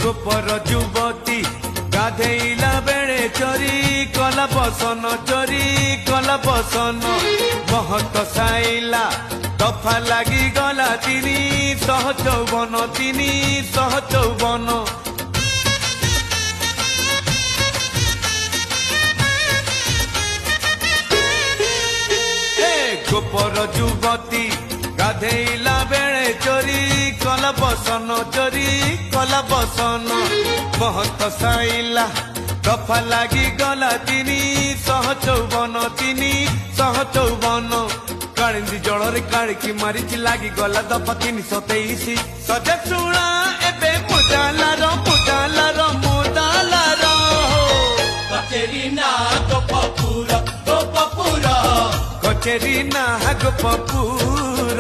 गोपर युवती गाधेला बेड़े चोरी कला बसन चोरी कला बसन महत साइला दफा लगी गला 354 354 गोपर युवती गाधेला बेड़े चोरी कला बसन चोरी कला बसन महत साइला दफा लगी गला 354 354 कालिंदी जलरे काढ़ी मारी लगी गला दफा 323 सजे शुणा एबे मुदालार कचेरी ना गोपपुर कचेरी ना गोपपुर